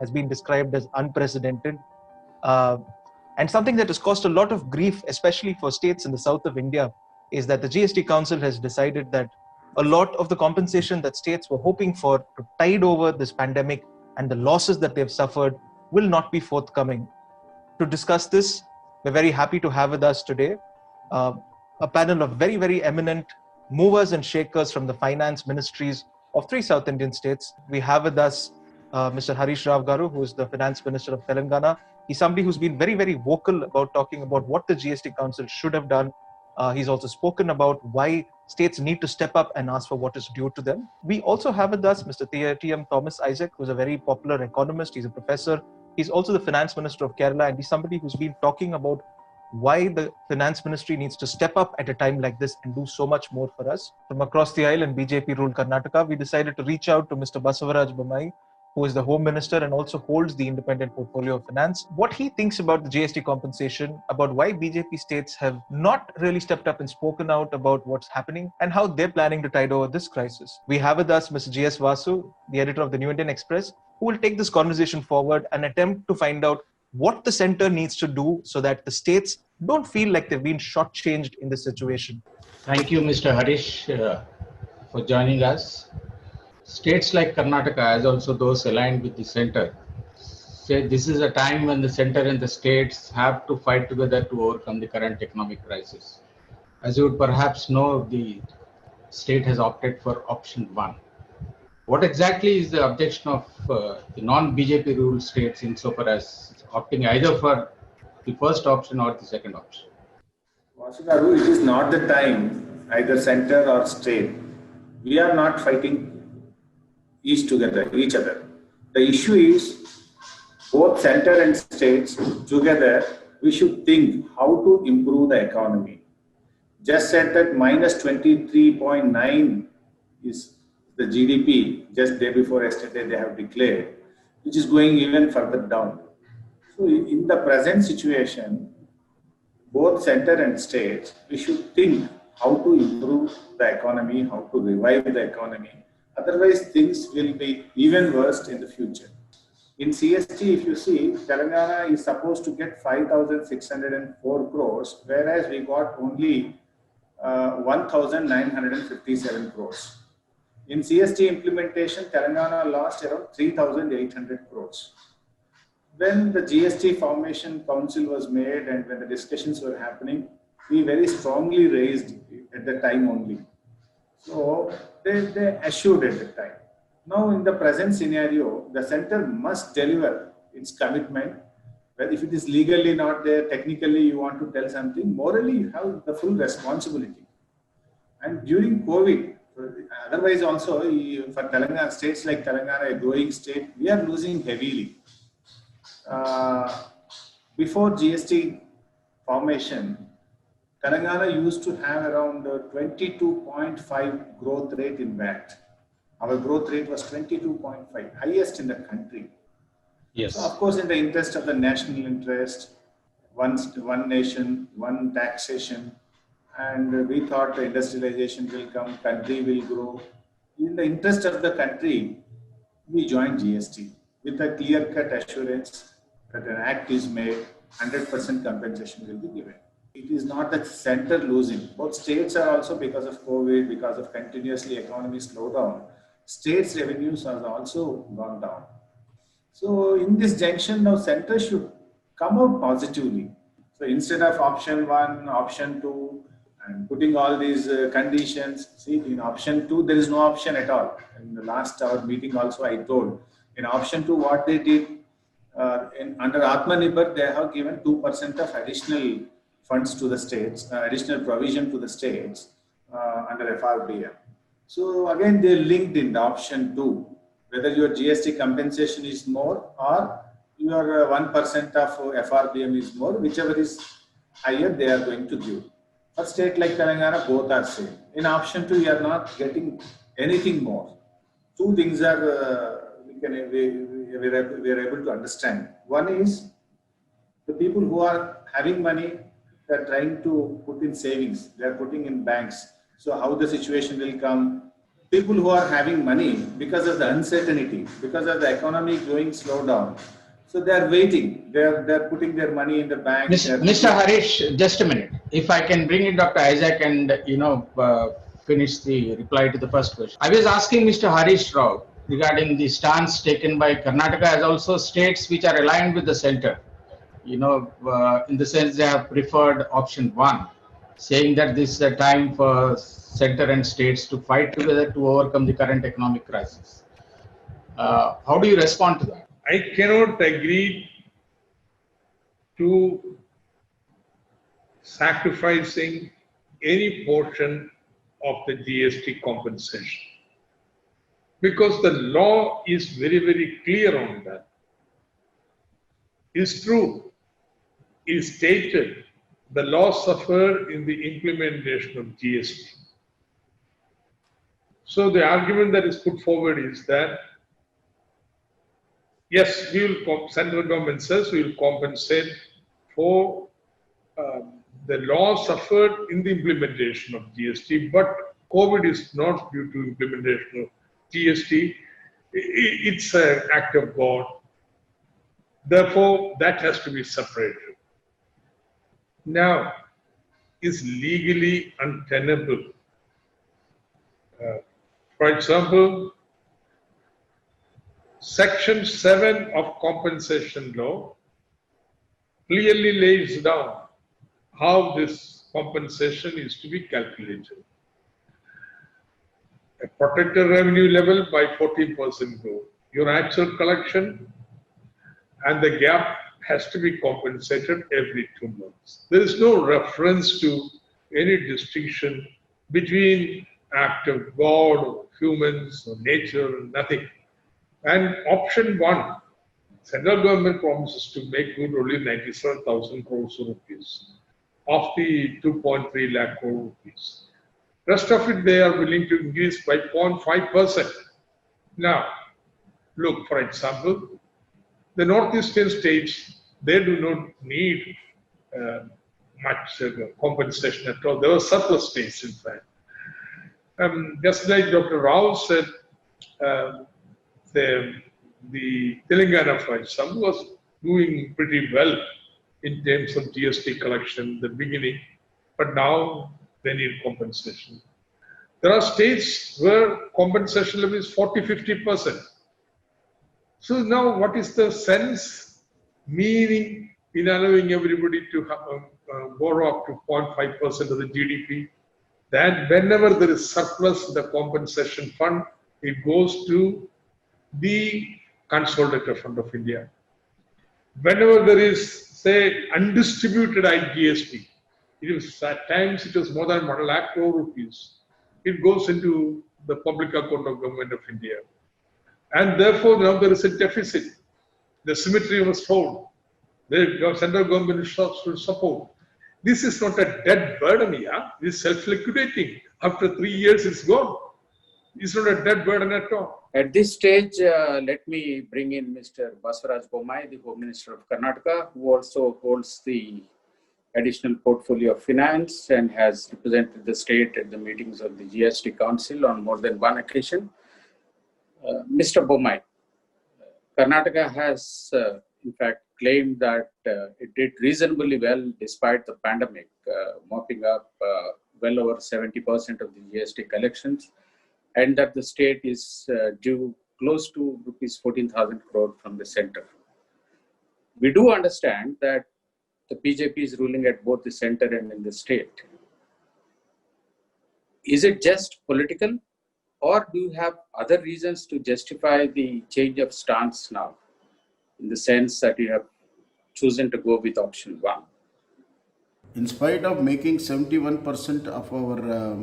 has been described as unprecedented. Uh, and something that has caused a lot of grief, especially for states in the south of India, is that the GST Council has decided that a lot of the compensation that states were hoping for to tide over this pandemic and the losses that they've suffered will not be forthcoming. To discuss this, we're very happy to have with us today uh, a panel of very, very eminent movers and shakers from the finance ministries of three South Indian states. We have with us Mr. Harish Rawat, who is the finance minister of Telangana. He's somebody who's been very, very vocal about talking about what the GST Council should have done. He's also spoken about why states need to step up and ask for what is due to them. We also have with us Mr. T.M. Thomas Isaac, who's a very popular economist. He's a professor. He's also the finance minister of Kerala, and he's somebody who's been talking about why the finance ministry needs to step up at a time like this and do so much more for us. From across the aisle in BJP-ruled Karnataka, we decided to reach out to Mr. Basavaraj Bommai, who is the Home Minister and also holds the independent portfolio of finance, what he thinks about the GST compensation, about why BJP states have not really stepped up and spoken out about what's happening, and how they're planning to tide over this crisis. We have with us Mr. G.S. Vasu, the editor of the New Indian Express, who will take this conversation forward and attempt to find out what the center needs to do so that the states don't feel like they've been shortchanged in this situation. Thank you, Mr. Harish, for joining us. States like Karnataka, as also those aligned with the center, say this is a time when the center and the states have to fight together to overcome the current economic crisis. As you would perhaps know, the state has opted for option 1. What exactly is the objection of the non-BJP ruled states insofar as opting either for the first option or the second option? Vasugaru, it is not the time, either center or state. We are not fighting each other. The issue is both center and states together, we should think how to improve the economy. Just said that minus 23.9 is the GDP, just day before yesterday they have declared, which is going even further down. So in the present situation, both center and states, we should think how to improve the economy, how to revive the economy. Otherwise, things will be even worse in the future. In CST, if you see, Telangana is supposed to get 5,604 crores, whereas we got only 1,957 crores. In CST implementation, Telangana lost around 3,800 crores. When the GST Formation Council was made and when the discussions were happening, we very strongly raised at the time only. So they assured at the time. Now in the present scenario, the center must deliver its commitment. But if it is legally not there, technically you want to tell something, morally you have the full responsibility. And during COVID, otherwise also for Telangana, states like Telangana, a growing state, we are losing heavily. Before GST formation, Telangana used to have around 22.5 growth rate in VAT. Our growth rate was 22.5, highest in the country. Yes. So of course, in the interest of the national interest, one nation, one taxation, and we thought the industrialization will come, country will grow. In the interest of the country, we joined GST with a clear-cut assurance that an act is made, 100% compensation will be given. It is not the center losing. Both states are also, because of COVID, because of continuously economy slowdown, states' revenues have also gone down. So in this junction, now center should come out positively. So instead of option 1, option 2, and putting all these conditions, see in option 2, there is no option at all. In the last our meeting also I told, in option 2, what they did, under Atmanirbhar, they have given 2% of additional funds to the states, additional provision to the states under FRBM. So again, they linked in the option 2, whether your GST compensation is more or your 1% of FRBM is more, whichever is higher, they are going to give. For state like Telangana, both are same. In option 2, you are not getting anything more. Two things are we are able to understand. One is the people who are having money, they are trying to put in savings. They are putting in banks. So how the situation will come, people who are having money because of the uncertainty, because of the economy going slow down. So they are waiting. They're putting their money in the bank. Mr. Harish, just a minute. If I can bring in Dr. Isaac and finish the reply to the first question. I was asking Mr. Harish Rawat regarding the stance taken by Karnataka as also states which are aligned with the center. In the sense they have preferred option 1, saying that this is a time for center and states to fight together to overcome the current economic crisis. How do you respond to that? I cannot agree to sacrificing any portion of the GST compensation, because the law is very, very clear on that. It's true. It's stated the law suffered in the implementation of GST. So the argument that is put forward is that yes, central government says we will compensate for the law suffered in the implementation of GST, but COVID is not due to implementation of GST. It's an act of God. Therefore, that has to be separated. Now, it's legally untenable. For example, Section 7 of compensation law clearly lays down how this compensation is to be calculated. A protected revenue level by 14% growth. Your actual collection and the gap has to be compensated every 2 months. There is no reference to any distinction between act of God or humans or nature, nothing. And option 1, central government promises to make good only 97,000 crores of rupees of the 2.3 lakh crore rupees. Rest of it they are willing to increase by 0.5%. Now, look, for example, the northeastern states, they do not need much compensation at all. There were surplus states, in fact. Just like Dr. Rao said, the Telangana, for example, was doing pretty well in terms of GST collection in the beginning, but now they need compensation. There are states where compensation level is 40-50%. So now what is the sense, meaning in allowing everybody to borrow up to 0.5% of the GDP? That whenever there is surplus in the compensation fund, it goes to the Consolidated Fund of India. Whenever there is, say, undistributed GST, at times it was more than 1 lakh crore rupees, it goes into the public account of Government of India. And therefore, now there is a deficit. The symmetry was told. The central government should support. This is not a dead burden, yeah? It is self-liquidating. After 3 years, it's gone. It's not a dead burden at all. At this stage, let me bring in Mr. Basavaraj Bommai, the Home Minister of Karnataka, who also holds the additional portfolio of finance and has represented the state at the meetings of the GST Council on more than one occasion. Mr. Bommai, Karnataka has in fact claimed that it did reasonably well despite the pandemic, mopping up well over 70% of the GST collections, and that the state is due close to rupees 14,000 crore from the center. We do understand that the BJP is ruling at both the center and in the state. Is it just political, or do you have other reasons to justify the change of stance now, in the sense that you have chosen to go with option 1? In spite of making 71% of our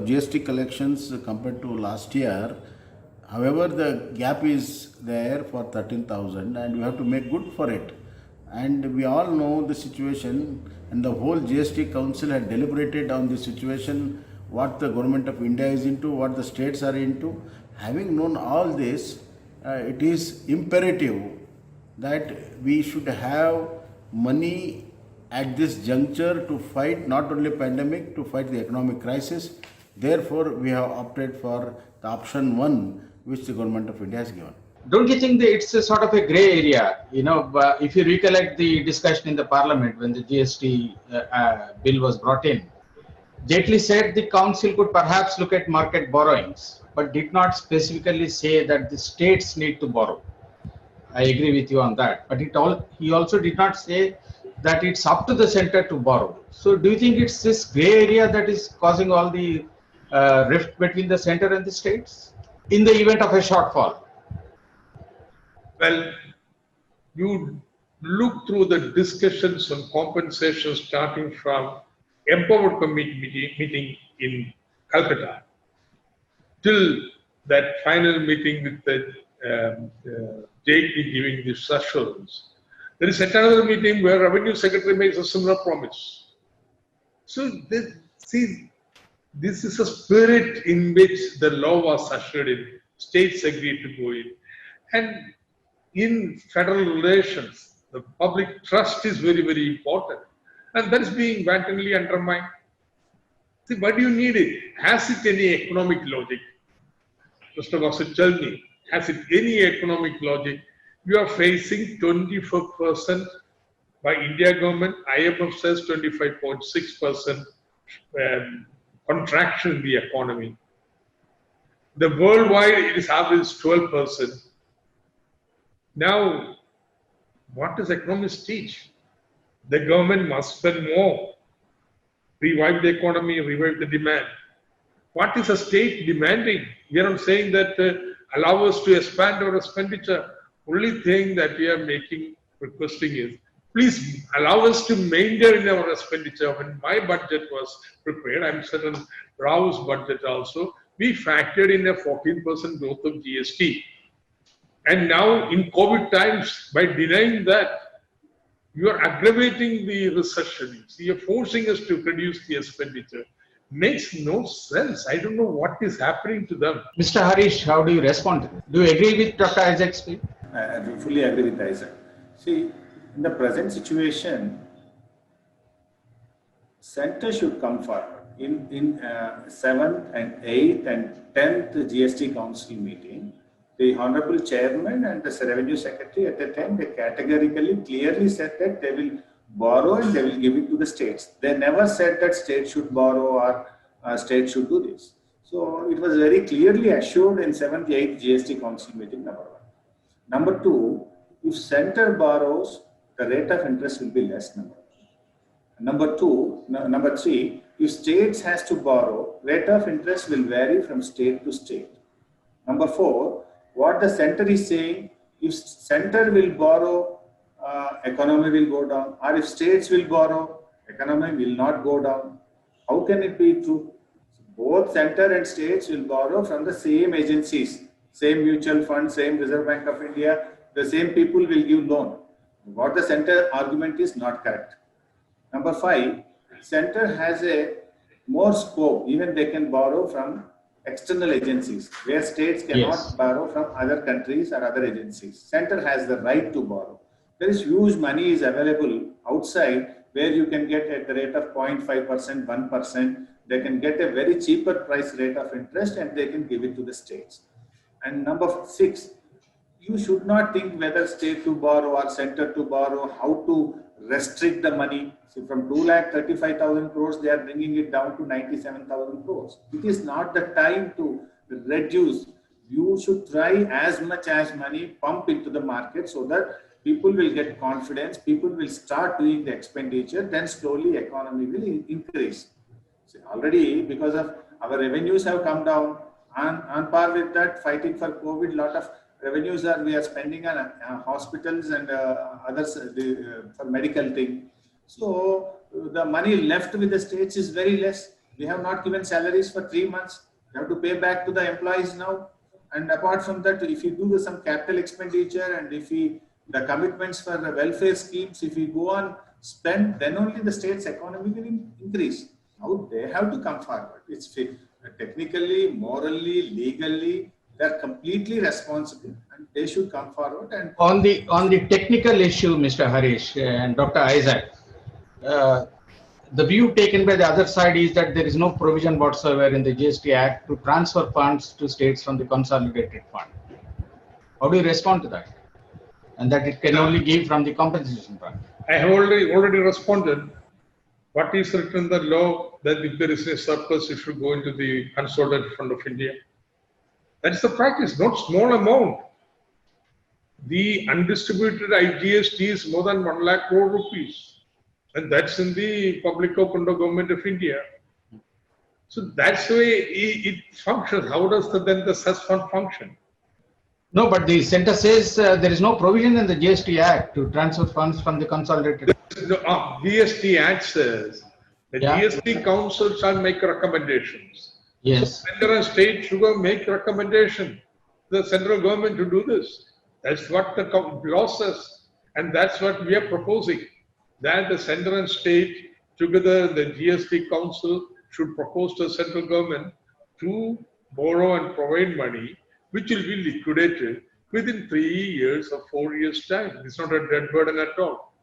GST collections compared to last year, however, the gap is there for 13,000 and we have to make good for it. And we all know the situation, and the whole GST Council had deliberated on the situation, what the Government of India is into, what the states are into. Having known all this, it is imperative that we should have money at this juncture to fight not only pandemic, to fight the economic crisis. Therefore, we have opted for the option 1 which the government of India has given. Don't you think that it's a sort of a gray area? If you recollect the discussion in the parliament when the GST bill was brought in, Jaitley said the council could perhaps look at market borrowings, but did not specifically say that the states need to borrow. I agree with you on that. But he also did not say that it's up to the center to borrow. So do you think it's this gray area that is causing all the rift between the center and the states in the event of a shortfall? Well, you look through the discussions on compensation starting from Empowered Committee meeting in Calcutta till that final meeting with the Jaitley giving this assurance. There is another meeting where Revenue Secretary makes a similar promise. So this is a spirit in which the law was ushered in. States agreed to go in. And in federal relations, the public trust is very, very important. And that is being wantonly undermined. See, why do you need it? Has it any economic logic? Mr. Vasu, tell me, has it any economic logic? You are facing 24% by India government. IMF says 25.6% contraction in the economy. The worldwide, it is average 12%. Now, what does economists teach? The government must spend more, revive the economy, revive the demand. What is a state demanding? We are not saying that allow us to expand our expenditure. Only thing that we are requesting is, please allow us to maintain our expenditure. When my budget was prepared, I'm certain Rao's budget also, we factored in a 14% growth of GST. And now in COVID times, by denying that, you are aggravating the recession. You are forcing us to reduce the expenditure. Makes no sense. I don't know what is happening to them. Mr. Harish, how do you respond? Do you agree with Dr. Isaac's view? I fully agree with Isaac. See, in the present situation, center should come forward. In 7th and 8th and 10th GST Council meeting, the Honorable Chairman and the Revenue Secretary at the time, they categorically clearly said that they will borrow and they will give it to the states. They never said that states should borrow or states should do this. So it was very clearly assured in 7th, 8th GST Council meeting, number 1. Number 2, if center borrows, the rate of interest will be less, number 1. Number 3, if states has to borrow, rate of interest will vary from state to state. Number 4, what the center is saying, if center will borrow, economy will go down, or if states will borrow, economy will not go down. How can it be true? Both center and states will borrow from the same agencies, same mutual fund, same Reserve Bank of India, the same people will give loan. What the center argument is not correct. Number 5, center has a more scope, even they can borrow from external agencies, where states cannot borrow from other countries or other agencies. Center has the right to borrow. There is huge money is available outside where you can get at the rate of 0.5%, 1%. They can get a very cheaper price rate of interest and they can give it to the states. And number 6, you should not think whether state to borrow or center to borrow, how to restrict the money. So from 2,35,000 crores, they are bringing it down to 97,000 crores. It is not the time to reduce. You should try as much as money pump into the market so that people will get confidence, people will start doing the expenditure, then slowly economy will increase. So already because of our revenues have come down, on par with that, fighting for COVID, lot of revenues we are spending on hospitals and others for medical thing. So the money left with the states is very less. We have not given salaries for 3 months. We have to pay back to the employees now. And apart from that, if you do some capital expenditure and if the commitments for the welfare schemes, if we go on spend, then only the state's economy will increase. Now they have to come forward. It's technically, morally, legally, they're completely responsible and they should come forward. And on the technical issue, Mr. Harish and Dr. Isaac, the view taken by the other side is that there is no provision whatsoever in the GST Act to transfer funds to states from the consolidated fund. How do you respond to that? And that it can only give from the compensation fund. I have already responded. What is written in the law that if there is a surplus, it should go into the consolidated fund of India. That is the practice, not small amount. The undistributed IGST is more than 1 lakh crore rupees. And that's in the public open government of India. So that's the way it functions. How does then the cess fund function? No, but the center says there is no provision in the GST Act to transfer funds from the consolidated. The GST Act says the GST Council shall make recommendations. Yes. So center and state should make recommendation to the central government to do this. That's what the law says. And that's what we are proposing. That the center and state together, the GST Council should propose to the central government to borrow and provide money which will be liquidated within 3 years or 4 years' time. It's not a dead burden at all.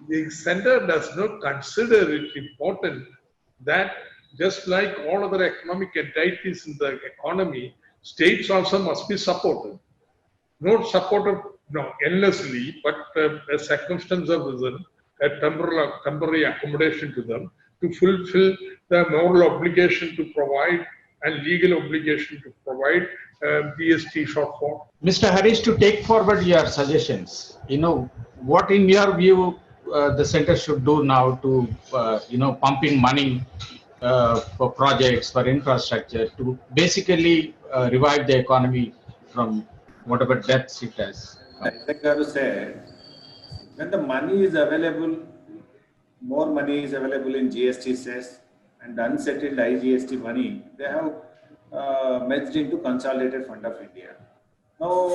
The center does not consider it important that just like all other economic entities in the economy, states also must be supported. Not supported endlessly, but a circumstance of reason, a temporary accommodation to them to fulfill the moral obligation to provide and legal obligation to provide GST shortfall. Mr. Harish, to take forward your suggestions, what in your view the center should do now to, pumping money for projects, for infrastructure, to basically revive the economy from whatever depths it has? I think I have to say, when the money is available, more money is available in GST cess and unsettled IGST money, they have merged into consolidated fund of India. Now,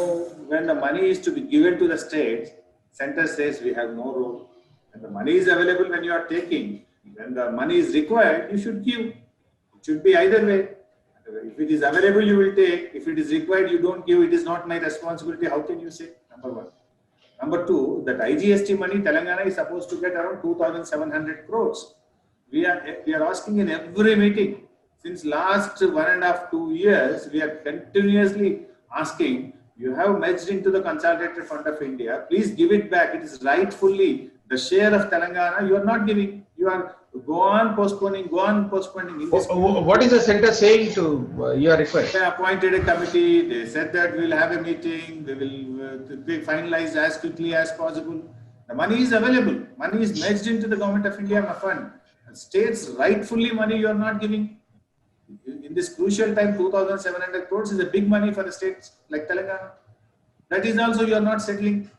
when the money is to be given to the states, center says we have no role. When the money is available, when you are taking, when the money is required, you should give. It should be either way. If it is available, you will take. If it is required, you don't give. It is not my responsibility. How can you say? Number one. Number two, that IGST money, Telangana is supposed to get around 2,700 crores. We are asking in every meeting. Since last 1.5 to 2 years, we are continuously asking, you have merged into the consolidated fund of India, please give it back. It is rightfully the share of Telangana, you are not giving. You are go on postponing. What is the center saying to your request? They appointed a committee. They said that we will have a meeting. They will be finalized as quickly as possible. The money is available. Money is merged into the government of India fund. States rightfully money you are not giving. In this crucial time, 2,700 crores is a big money for the states like Telangana. That is also you are not settling.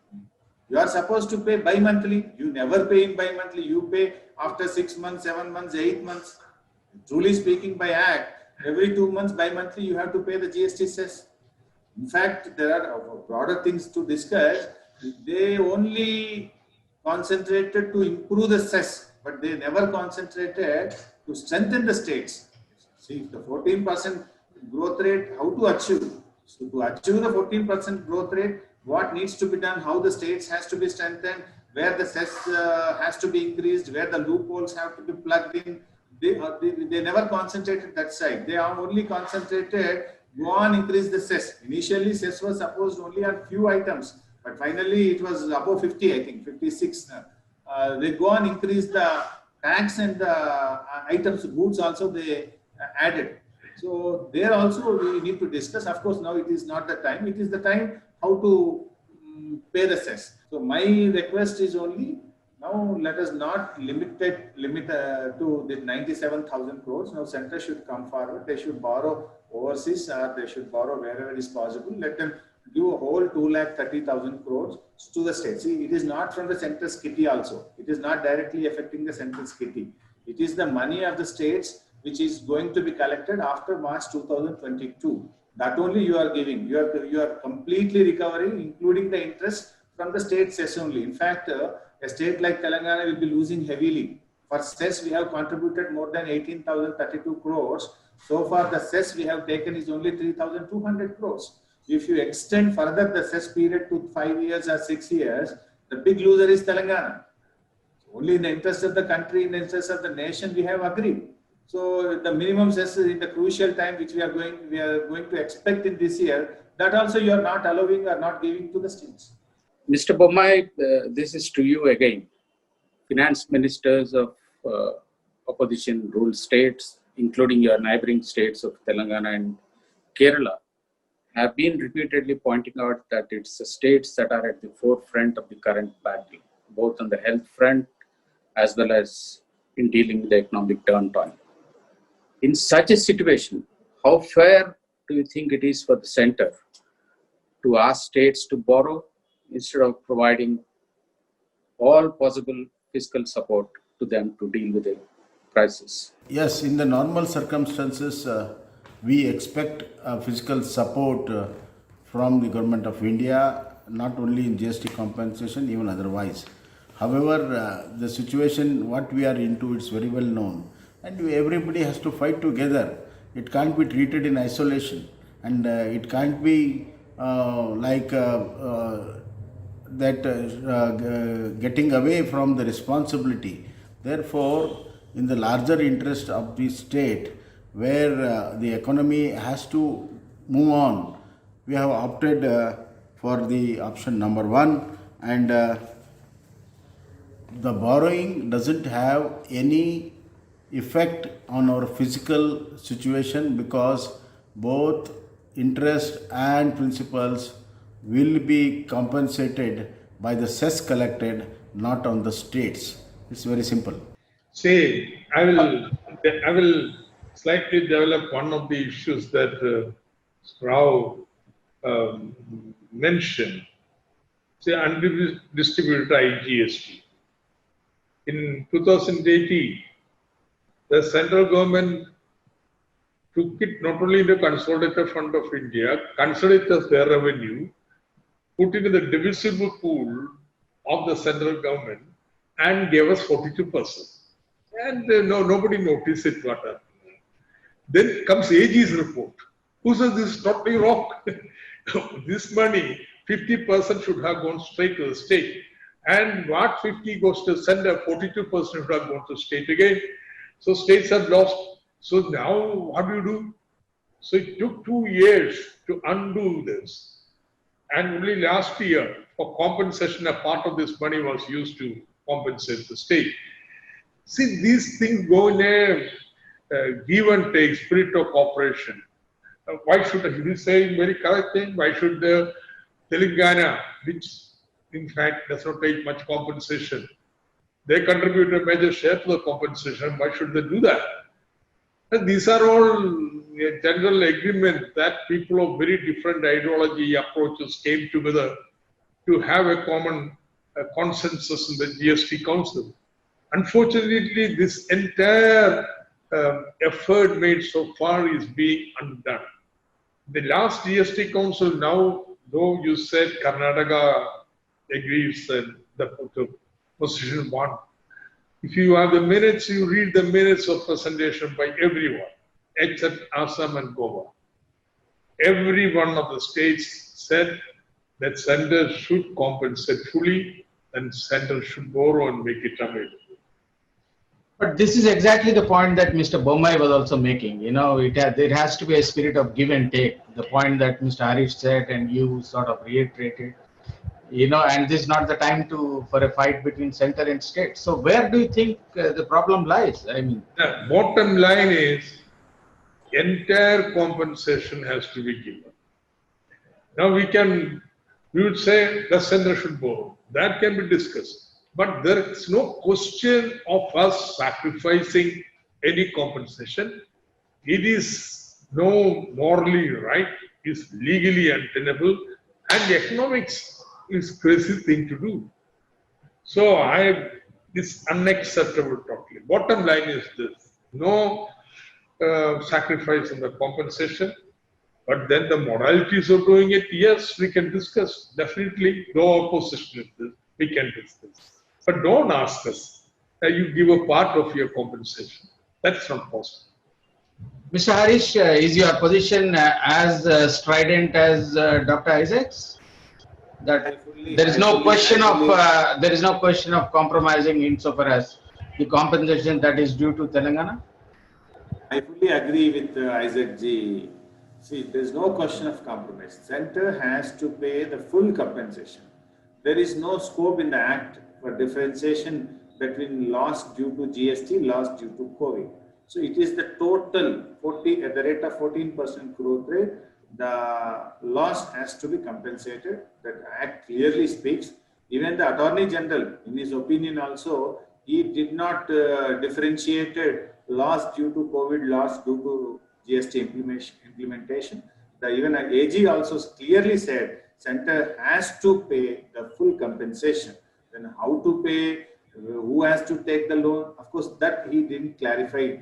You are supposed to pay bi-monthly. You never pay in bi-monthly. You pay after 6 months, 7 months, 8 months. Truly speaking, by act, every 2 months bi-monthly you have to pay the GST cess. In fact, there are broader things to discuss. They only concentrated to improve the cess, but they never concentrated to strengthen the states. See, the 14% growth rate, how to achieve? So to achieve the 14% growth rate, what needs to be done, how the states has to be strengthened, where the cess has to be increased, where the loopholes have to be plugged in. They never concentrated that side. They are only concentrated, go on increase the cess. Initially, cess was supposed only on few items, but finally it was above 50, I think, 56. They go on increase the tax and the items, goods also they added. So there also we need to discuss. Of course, now it is not the time. It is the time how to pay the cess. So my request is only, now let us not limit to the 97,000 crores. Now center should come forward. They should borrow overseas or they should borrow wherever it is possible. Let them give a whole 2,30,000 crores to the state. See, it is not from the center's kitty also. It is not directly affecting the center's kitty. It is the money of the states which is going to be collected after March 2022. That only you are giving. You are completely recovering, including the interest from the state cess only. In fact, a state like Telangana will be losing heavily. For cess, we have contributed more than 18,032 crores. So far, the cess we have taken is only 3,200 crores. If you extend further the cess period to 5 years or 6 years, the big loser is Telangana. Only in the interest of the country, in the interest of the nation, we have agreed. So the minimum cess in the crucial time which we are going to expect in this year, that also you are not allowing or not giving to the states. Mr. Bommai, this is to you again. Finance ministers of opposition ruled states, including your neighboring states of Telangana and Kerala, have been repeatedly pointing out that it's the states that are at the forefront of the current battle, both on the health front as well as in dealing with the economic downturn. In such a situation, how fair do you think it is for the center to ask states to borrow instead of providing all possible fiscal support to them to deal with the crisis? Yes, in the normal circumstances, we expect fiscal support from the government of India, not only in GST compensation, even otherwise. However, the situation what we are into, it's very well known, and everybody has to fight together. It can't be treated in isolation, and it can't be getting away from the responsibility. Therefore, in the larger interest of the state, where the economy has to move on, we have opted for the option number one, and the borrowing doesn't have any effect on our physical situation, because both interest and principals will be compensated by the cess collected, not on the states. It's very simple. See, I will slightly develop one of the issues that Rao mentioned. Say, undistributed IGST. In 2018, the central government took it not only in the Consolidated Fund of India, considered it as their revenue, put it in the divisible pool of the central government, and gave us 42%. And nobody noticed it. What happened. Then comes AG's report, who says this is totally wrong. This money, 50% should have gone straight to the state. And what 50 goes to center, 42% should have gone to state again. So states have lost. So now what do? So it took 2 years to undo this. And only last year, for compensation, a part of this money was used to compensate the state. See, these things go in a give and take spirit of cooperation. Why should he is saying very correct thing? Why should the Telangana, which in fact does not take much compensation, they contribute a major share to the compensation? Why should they do that? And these are all a general agreement that people of very different ideology approaches came together to have a common consensus in the GST Council. Unfortunately, this entire effort made so far is being undone. The last GST Council now, though you said Karnataka agrees and the position one, if you have the minutes, you read the minutes of presentation by everyone, except Assam and Goa. Every one of the states said that center should compensate fully and center should borrow and make it available. But this is exactly the point that Mr. Bommai was also making. You know, there has to be a spirit of give and take. The point that Mr. Harish said and you sort of reiterated. You know, and this is not the time for a fight between center and state. So where do you think the problem lies? I mean, the bottom line is entire compensation has to be given. Now we would say the center should borrow. That can be discussed. But there is no question of us sacrificing any compensation. It is no morally right, is legally untenable, and the economics is crazy thing to do. So it's unacceptable totally. Bottom line is this: no sacrifice in the compensation, but then the moralities of doing it, yes, we can discuss. Definitely, no opposition is this. We can discuss. But don't ask us that you give a part of your compensation. That's not possible. Mr. Harish, is your position as strident as Dr. Isaac's? that there is no question of compromising insofar as the compensation that is due to Telangana? I fully agree with Isaac G. See, there's no question of compromise. Center has to pay the full compensation. There is no scope in the Act for differentiation between loss due to GST, loss due to COVID. So it is the total 40 at the rate of 14% growth rate. The loss has to be compensated. That Act clearly speaks. Even the Attorney General, in his opinion also, he did not differentiate loss due to COVID, loss due to GST implementation. Even AG also clearly said center has to pay the full compensation. Then how to pay, who has to take the loan? Of course, that he didn't clarify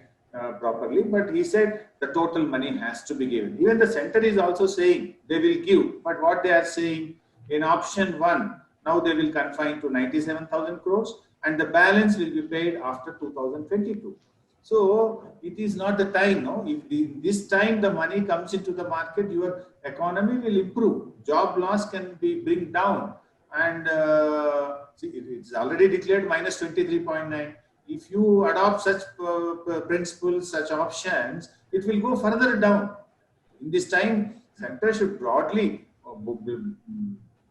properly, but he said the total money has to be given. Even the center is also saying they will give, but what they are saying in option 1, now they will confine to 97,000 crores and the balance will be paid after 2022. So it is not the time, no? If this time the money comes into the market, your economy will improve. Job loss can be bring down, and see, it's already declared minus 23.9. If you adopt such principles, such options, it will go further down. In this time, center should broadly,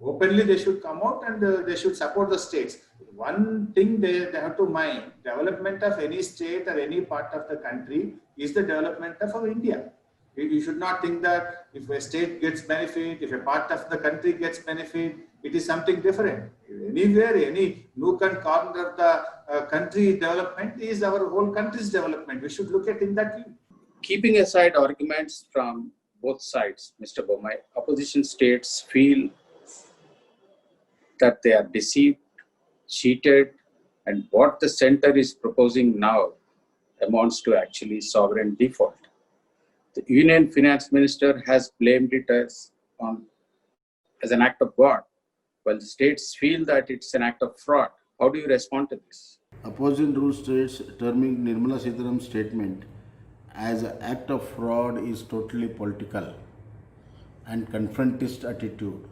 openly, they should come out and they should support the states. One thing they have to mind, development of any state or any part of the country is the development of India. You should not think that if a state gets benefit, if a part of the country gets benefit, it is something different. Anywhere, any nook and corner of the country development is our whole country's development. We should look at in that view. Keeping aside arguments from both sides, Mr. Bommai, opposition states feel that they are deceived, cheated, and what the center is proposing now amounts to actually sovereign default. The Union Finance Minister has blamed it as an act of God, while the states feel that it's an act of fraud. How do you respond to this? Opposing rule states terming Nirmala Sitharaman's statement as an act of fraud is totally political and confrontist attitude.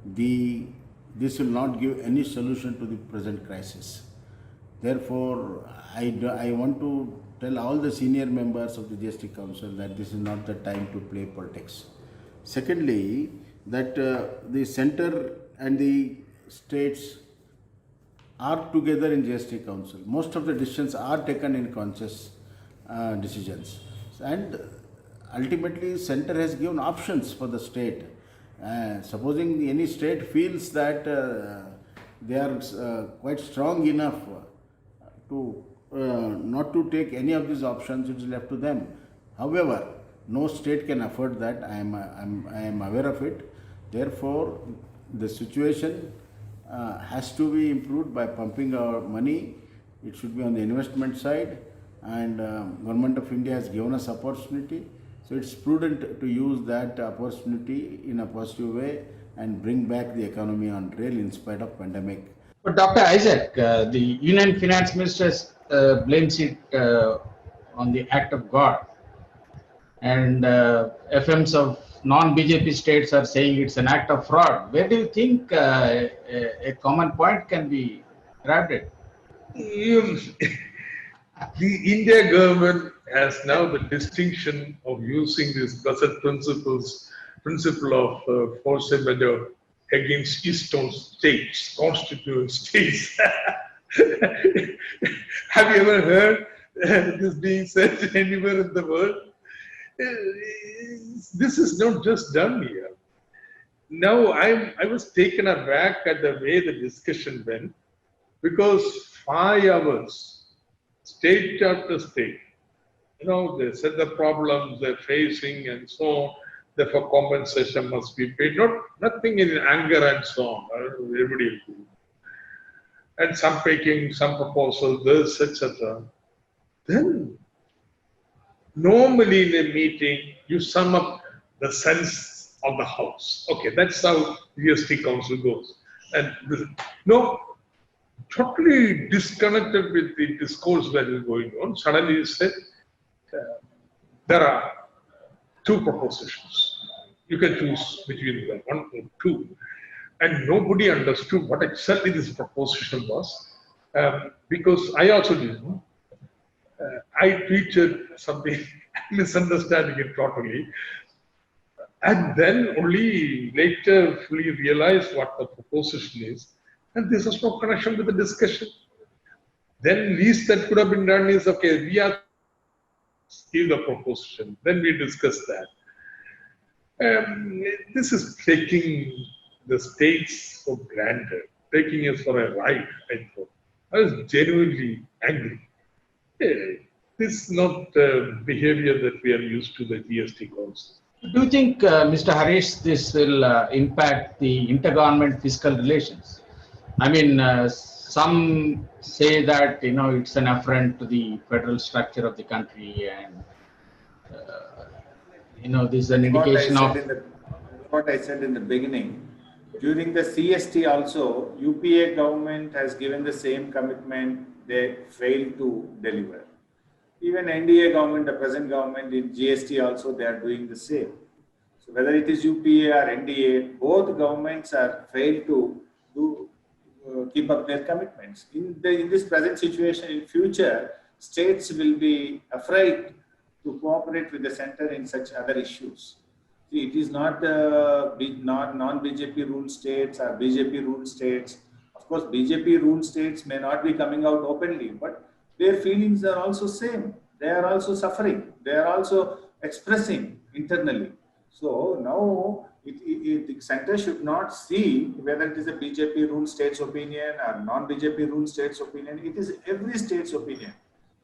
This will not give any solution to the present crisis. Therefore, I want to tell all the senior members of the GST Council that this is not the time to play politics. Secondly, that the center and the states are together in GST Council. Most of the decisions are taken in conscious decisions. And ultimately, center has given options for the state. Supposing any state feels that they are quite strong enough to not to take any of these options, it is left to them. However, no state can afford that. I am aware of it. Therefore, the situation has to be improved by pumping our money. It should be on the investment side, and Government of India has given us opportunity. So it's prudent to use that opportunity in a positive way and bring back the economy on rail in spite of pandemic. But Dr. Isaac, the Union Finance Minister blames it on the act of God, and FMs of non-BJP states are saying it's an act of fraud. Where do you think a common point can be arrived at? The India government has now the distinction of using this blessed principle of force majeure against keystone states, constituent states. Have you ever heard this being said anywhere in the world? This is not just done here. Now I was taken aback at the way the discussion went, because 5 hours, state after state, they said the problems they're facing and so on, therefore compensation must be paid. Nothing in anger and so on. Everybody will do. And some making some proposal, this, etc. Then, normally in a meeting, you sum up the sense of the house. Okay, that's how GST Council goes. And totally disconnected with the discourse that is going on. Suddenly you said, there are 2 propositions. You can choose between them, 1 or 2. and nobody understood what exactly this proposition was, because I also didn't know. I tweeted something, misunderstanding it totally, and then only later fully realized what the proposition is. And this has no connection with the discussion. Then least that could have been done is, okay, we are give the proposition, then we discuss that. This is taking the states for granted, taking us for a ride, I thought. I was genuinely angry. This is not behavior that we are used to the GST Council. Do you think, Mr. Harish, this will impact the intergovernment fiscal relations? I mean, some say that it's an affront to the federal structure of the country, and this is an indication of what I said in the beginning. During the CST also, UPA government has given the same commitment. They failed to deliver. Even NDA government, the present government in GST also, they are doing the same. So whether it is UPA or NDA, both governments are failed to keep up their commitments. In this present situation, in future, states will be afraid to cooperate with the center in such other issues. See, it is not non-BJP ruled states or BJP ruled states. Of course, BJP ruled states may not be coming out openly, but their feelings are also same. They are also suffering. They are also expressing internally. So now the center should not see whether it is a BJP ruled state's opinion or non-BJP ruled state's opinion. It is every state's opinion.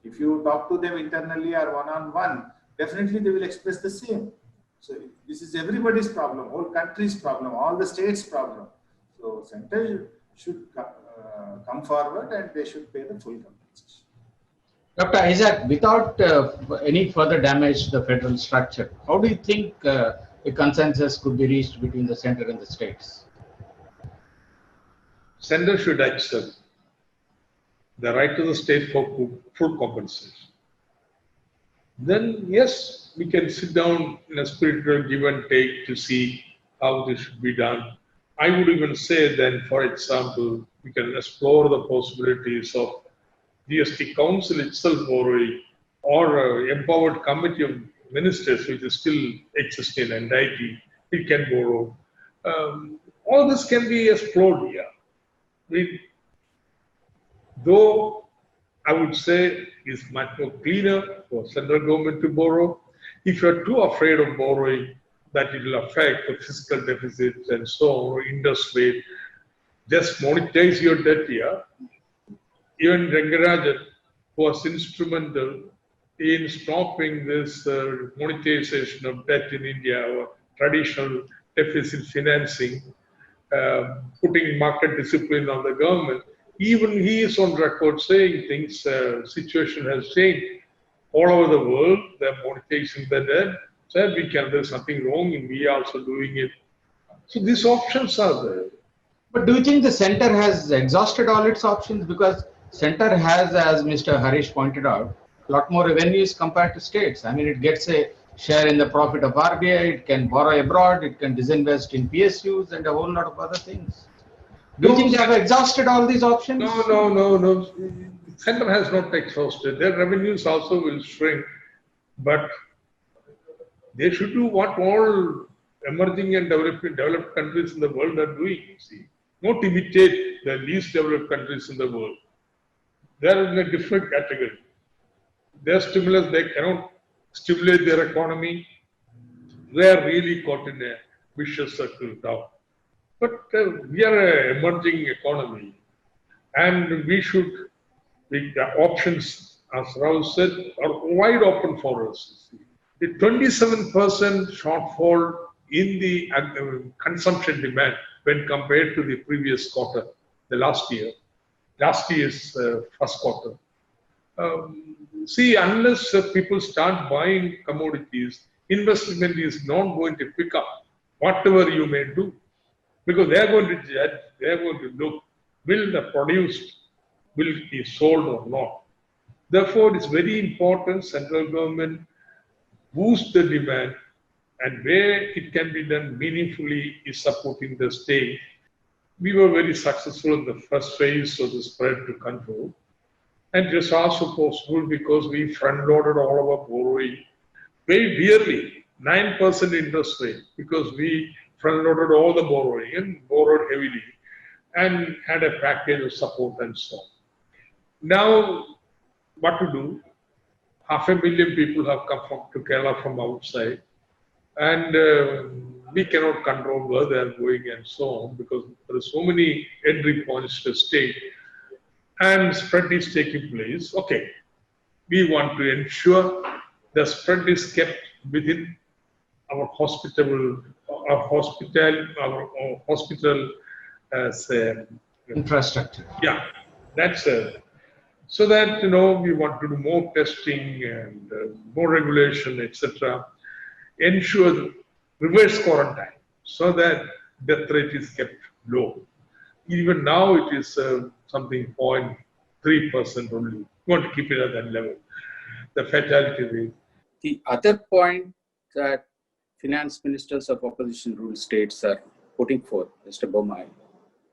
If you talk to them internally or one-on-one, definitely they will express the same. So this is everybody's problem, whole country's problem, all the states' problem. So center should come forward and they should pay the full compensation. Dr. Isaac, without any further damage to the federal structure, how do you think a consensus could be reached between the center and the states? Center should accept the right to the state for full compensation. Then yes, we can sit down in a spiritual give and take to see how this should be done. I would even say then, for example, we can explore the possibilities of GST Council itself borrowing, or empowered committee of ministers, which is still existing and NIT, it can borrow. All this can be explored here. Though I would say it's much more cleaner for central government to borrow. If you're too afraid of borrowing, that it will affect the fiscal deficit and so on, or interest rate, just monetize your debt here. Even Rangarajan was instrumental in stopping this monetization of debt in India, or traditional deficit financing, putting market discipline on the government. Even he is on record saying things, situation has changed. All over the world, they're monetizing the debt. So there's nothing wrong in we also doing it. So these options are there. But do you think the center has exhausted all its options? Because center has, as Mr. Harish pointed out, a lot more revenues compared to states. I mean, it gets a share in the profit of RBI, it can borrow abroad, it can disinvest in PSUs and a whole lot of other things. Do you think they have exhausted all these options? No. Center has not exhausted. Their revenues also will shrink, but they should do what all emerging and developed countries in the world are doing. See, not imitate the least developed countries in the world. They are in a different category. Their stimulus, they cannot stimulate their economy. They are really caught in a vicious circle down. But we are an emerging economy, and we should, the options, as Rao said, are wide open for us. The 27% shortfall in the consumption demand when compared to the previous quarter, the last year's first quarter. See, unless people start buying commodities, investment is not going to pick up, whatever you may do. Because they are going to judge, they are going to look, will the produced, will be sold or not. Therefore, it's very important central government boost the demand, and where it can be done meaningfully is supporting the state. we were very successful in the first phase of the spread to control. And it was also possible because we front-loaded all our borrowing very dearly, 9% interest rate, because we front-loaded all the borrowing and borrowed heavily and had a package of support and so on. Now, what to do? 500,000 people have come to Kerala from outside, and we cannot control where they are going and so on because there are so many entry points to the state, and spread is taking place. Okay, we want to ensure the spread is kept within our hospital say, Infrastructure. yeah, that's so that we want to do more testing and more regulation, etc. Ensure reverse quarantine so that death rate is kept low. Even now it is something 0.3% only. We want to keep it at that level. The fatality rate. The other point that finance ministers of opposition ruled states are putting forth, Mr. Bommai,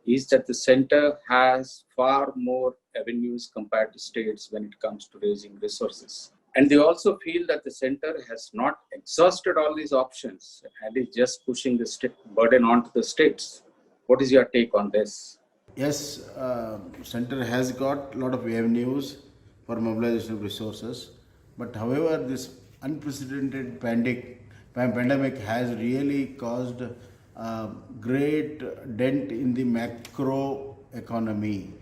is that the center has far more avenues compared to states when it comes to raising resources. And they also feel that the center has not exhausted all these options and is just pushing the burden onto the states. What is your take on this? Yes, center has got a lot of avenues for mobilization of resources, but however, this unprecedented pandemic has really caused a great dent in the macro economy.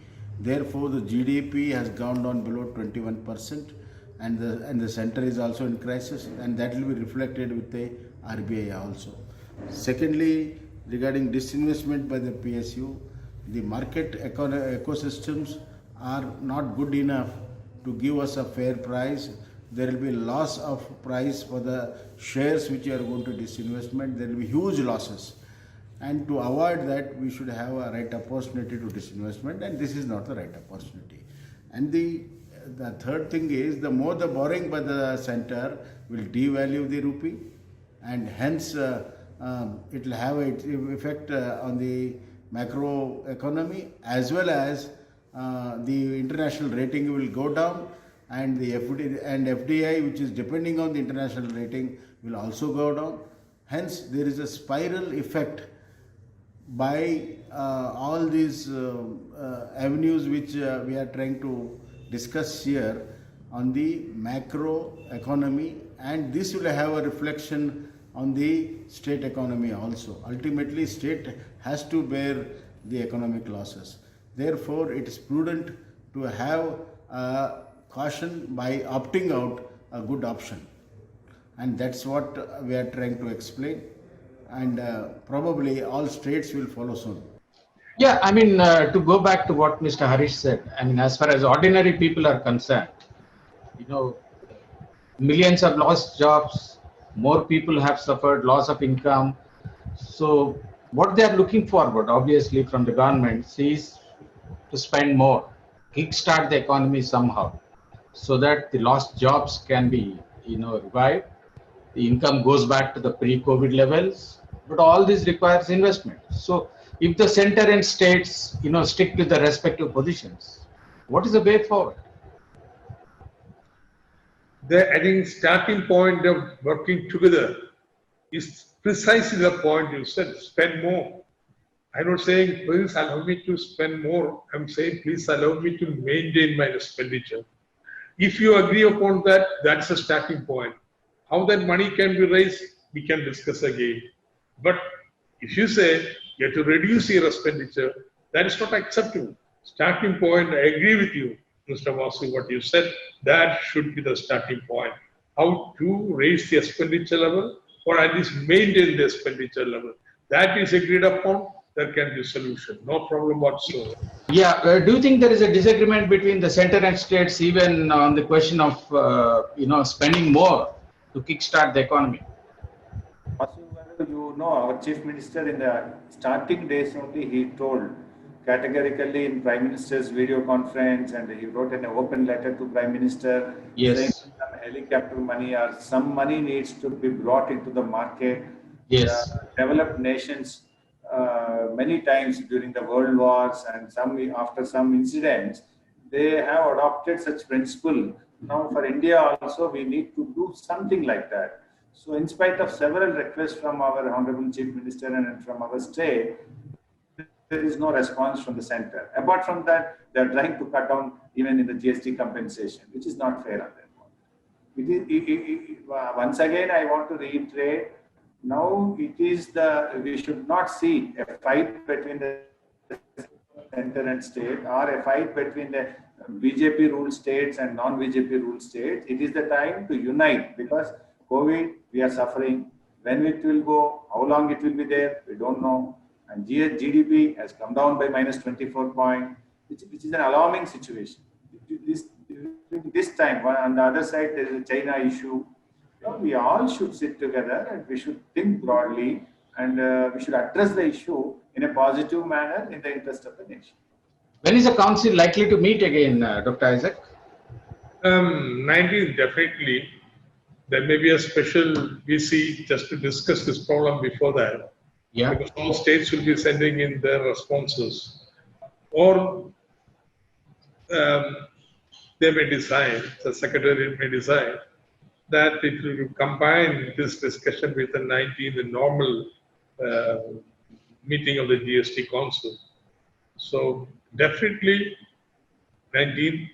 Therefore, the GDP has gone down below 21%, and the center is also in crisis, and that will be reflected with the RBI also. Secondly, regarding disinvestment by the PSU, the market ecosystems are not good enough to give us a fair price. There will be loss of price for the shares which are going to disinvestment. There will be huge losses. And to avoid that, we should have a right opportunity to disinvestment, and this is not the right opportunity. And the third thing is, the more the borrowing by the center will devalue the rupee, and hence it will have an effect on the macro economy, as well as the international rating will go down, and the FDI, which is depending on the international rating, will also go down. Hence, there is a spiral effect by all these avenues which we are trying to discuss here on the macro economy, and this will have a reflection on the state economy also. Ultimately, state has to bear the economic losses. Therefore, it is prudent to have caution by opting out a good option, and that's what we are trying to explain, and probably all states will follow soon. Yeah, I mean, to go back to what Mr. Harish said, I mean, as far as ordinary people are concerned, millions have lost jobs, more people have suffered loss of income. So what they are looking forward, obviously, from the government is to spend more, kickstart the economy somehow, so that the lost jobs can be, revived. The income goes back to the pre-COVID levels, but all this requires investment. So if the center and states, stick to the respective positions, what is the way forward? I think starting point of working together is precisely the point you said, spend more. I'm not saying, please allow me to spend more. I'm saying, please allow me to maintain my expenditure. If you agree upon that, that's a starting point. How that money can be raised, we can discuss again. But if you say you have to reduce your expenditure, that is not acceptable. Starting point, I agree with you, Mr. Vasu, what you said, that should be the starting point. How to raise the expenditure level, or at least maintain the expenditure level. That is agreed upon, there can be a solution. No problem whatsoever. Yeah, do you think there is a disagreement between the center and states even on the question of, spending more to kickstart the economy? Our chief minister in the starting days only, he told categorically in Prime Minister's video conference, and he wrote an open letter to Prime Minister saying some helicopter money or some money needs to be brought into the market. Yes. Developed nations many times during the world wars and after some incidents, they have adopted such principle. Now for India also, we need to do something like that. So in spite of several requests from our Honorable Chief Minister and from our state, there is no response from the center. Apart from that, they are trying to cut down even in the GST compensation, which is not fair on their part. Once again, I want to reiterate, now it is we should not see a fight between the center and state, or a fight between the BJP ruled states and non-BJP ruled states. It is the time to unite, because COVID, we are suffering. When it will go, how long it will be there, we don't know. And GDP has come down by minus 24 points, which is an alarming situation. This time, on the other side, there is a China issue. We all should sit together and we should think broadly, and we should address the issue in a positive manner in the interest of the nation. When is the council likely to meet again, Dr. Isaac? 19th, definitely. There may be a special VC just to discuss this problem before that. Yeah. Because all states will be sending in their responses. Or they may decide, the secretary may decide, that it will combine this discussion with the 19th normal meeting of the GST Council. So definitely 19th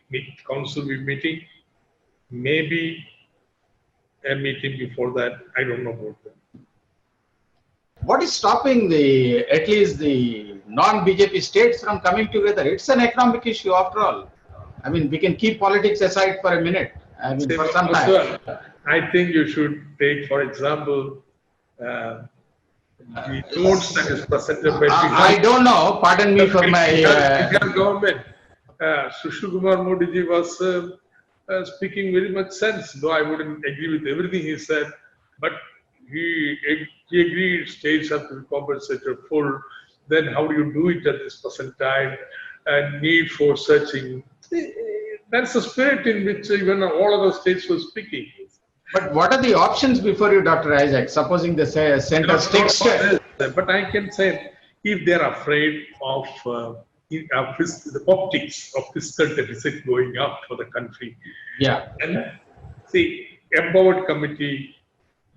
Council will be meeting. Maybe a meeting before that, I don't know about that. What is stopping at least the non-BJP states from coming together? It's an economic issue after all. I mean, we can keep politics aside for a minute. I mean, for some time. I think you should take, for example, the notes that is presented by I don't know. Pardon me for my government. Sushil Kumar Modi ji was speaking very much sense, though I wouldn't agree with everything he said, but he agreed states have to be compensated full. Then how do you do it at this present time? And need for searching. That's the spirit in which even all other states were speaking. But what are the options before you, Dr. Isaac? Supposing the center sticks to it. But I can say, if they're afraid of the optics of fiscal deficit going up for the country. Yeah. And see, empowered committee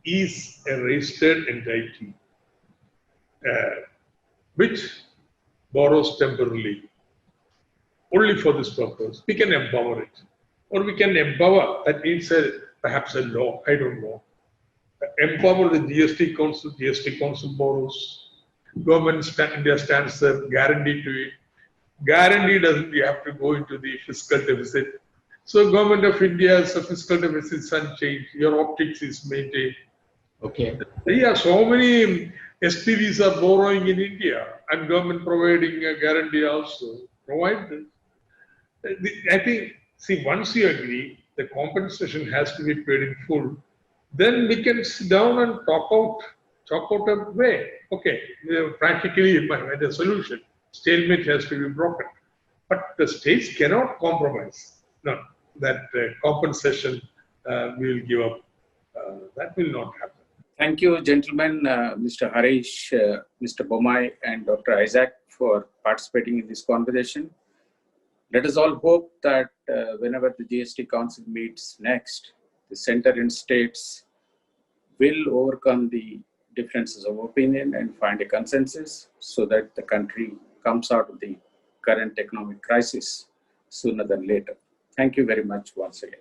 is a registered entity which borrows temporarily only for this purpose. We can empower it, or we can empower, that means perhaps a law, I don't know. Empower the GST Council borrows. Government India stands a guarantee to it. Guarantee doesn't have to go into the fiscal deficit. So Government of India's fiscal deficit is unchanged. Your optics is maintained. Okay. Yeah, so many SPVs are borrowing in India, and government providing a guarantee also. Provide this. I think, see, once you agree, the compensation has to be paid in full, then we can sit down and talk out a way. Okay, practically we might find a solution. Stalemate has to be broken. But the states cannot compromise. No, that compensation we will give up. That will not happen. Thank you, gentlemen, Mr. Harish, Mr. Bommai, and Dr. Isaac for participating in this conversation. Let us all hope that whenever the GST Council meets next, the center and states will overcome the differences of opinion and find a consensus so that the country comes out of the current economic crisis sooner than later. Thank you very much once again.